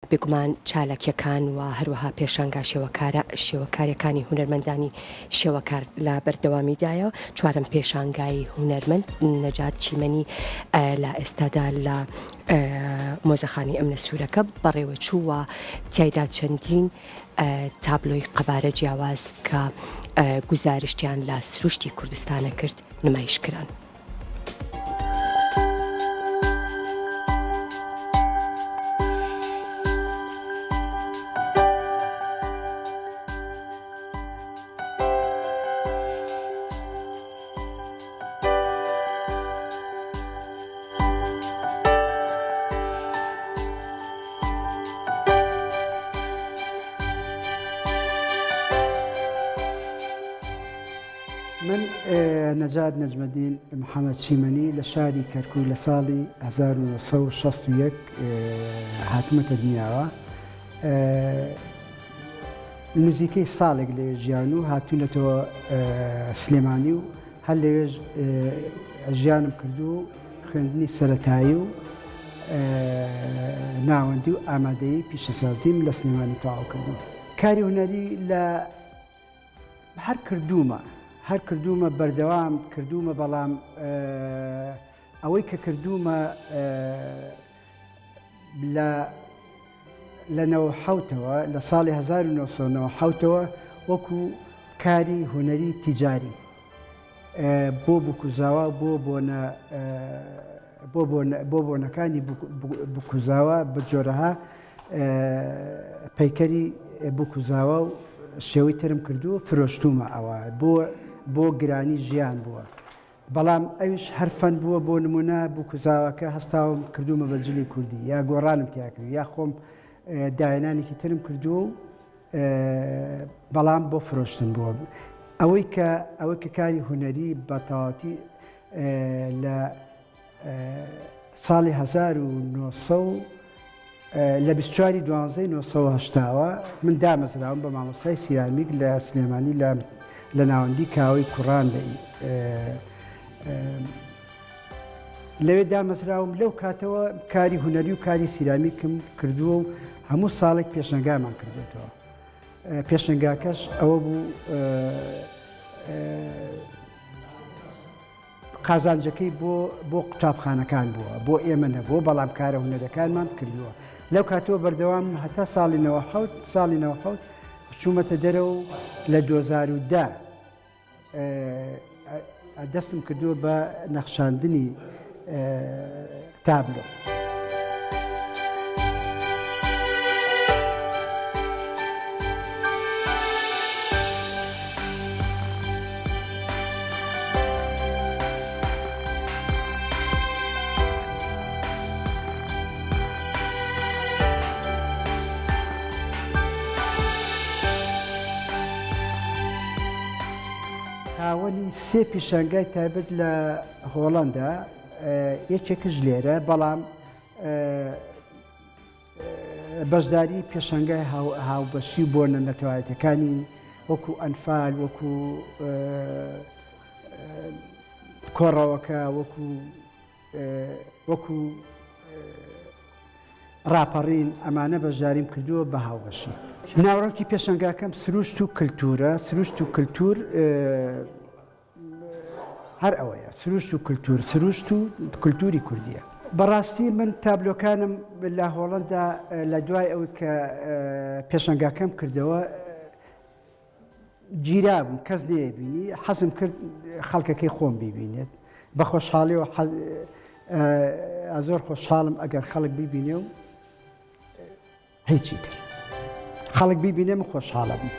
بێگومان چالاکیەکان و هەروەها پێشانگا شێوەکاریەکانی هونەرمەندانی شێوەکار لە بەردەوامیدایە. چوارەم پێشانگای هونەرمەند نەجات چیمەنی لە ئێستادا لە مۆزەخانی ئەمنە سوورەکە بەڕێوە چووە تیایدا چەندین تابلۆی قەبارە جیاواز کە گزارشتیان لە سروشتی کوردستانە کرد نمایشکران. من نەجات نەجمەدین محەممەد چیمەنی لە شاری کەرکوو لە ساڵی 1961 هاتمەتە دنیاوە. نزیکەی ساڵێک لێ ژیان و هاتوونەتەوە سلێمانی و هەر لەوێژ ژیانم کردو و خوێندنی سەرەتایی و ناوەندی و ئامادەیی پیشەسازیم لە سلێمانی تەواو کردو. کاری هونەری لە هەر کردومە بەردەوام کردومە، بەڵام ئەوەی کە کردومە لە 1970ەوە لە ساڵی 1990ەوە وەکو کاری هونەری تیجاری بۆ بکوزاوە بۆ بۆنەکانی بکوزاوە بە جۆرەها پەیکەری بکوزاوە و شێوەی ترم کردو فرۆشتومە ئەوە بۆ گرانی ژیان بووە، بەڵام ئەوش هەرفەن بووە. بۆ نمونە بکوزاوەکە هەستاوم کردومە بە جلی کوردی یا گۆڕانم تیاکرد یا خۆم داهێنانێکی ترم کردو و بەڵام بۆ فرۆشتن بووە. ئەوەی کە کاری هونەری بە تەواوەتی لە ساڵی 1900 لە 24/12/1980ەوە من دامەزراوم بە مامۆستای سیرامیک لە سلێمانی لە ناوەندی کاوەی کوڕان لەوێ دامەزراوم. لەو کاتەوە کاری هونەری و کاری سیرامیکم کردووە و هەموو ساڵێک پێشنگامان کردێتەوە. پێشنگاکەش ئەوە بوو قازانجەکەی بۆ قوتابخانەکان بووە، بۆ ئێمە نەبووە، بەڵام کارە هونەرەکانمان کردووە. لەو کاتەوە بەردەوام هەتا ساڵی 1970 چوومەتە دەرەوە و لە 2010 دەستم کردووە بە نەخشاندنی تابلۆ. خاوەنی سێ پیشانگای تایبەت لە هۆڵەندا، یەکێکش لێرە، بەڵام بەشداری پێشانگای هاوبەشی بۆ نەتەوایەتەکانی وەکو ئەنفال، وەکو کۆڕەوەکە، وەکو ڕاپەڕین، ئەمانە بەشداریم کردووە بە هاوبەشی. ناوڕەتی پێشەنگاکەم سروشت و کللتورە. سروشت و کللتور هەر ئەوەیە، سروشت و کللتور، سروشت و کللتوری کوردیە. بەڕاستی من تابلۆکانم لە هۆڵەندا لە دوای ئەوەی کە پێشەنگاکەم کردەوە گیرا بووم، کەس نەیەبینی، حەزم کرد خەڵکەکەی خۆم بیبینێت بە خۆشحاڵیەوە. زۆر خۆشحاڵم ئەگەر خەڵک بیبینێ و هیچی تر خەڵک بیبینێ من خۆشحاڵە بووم.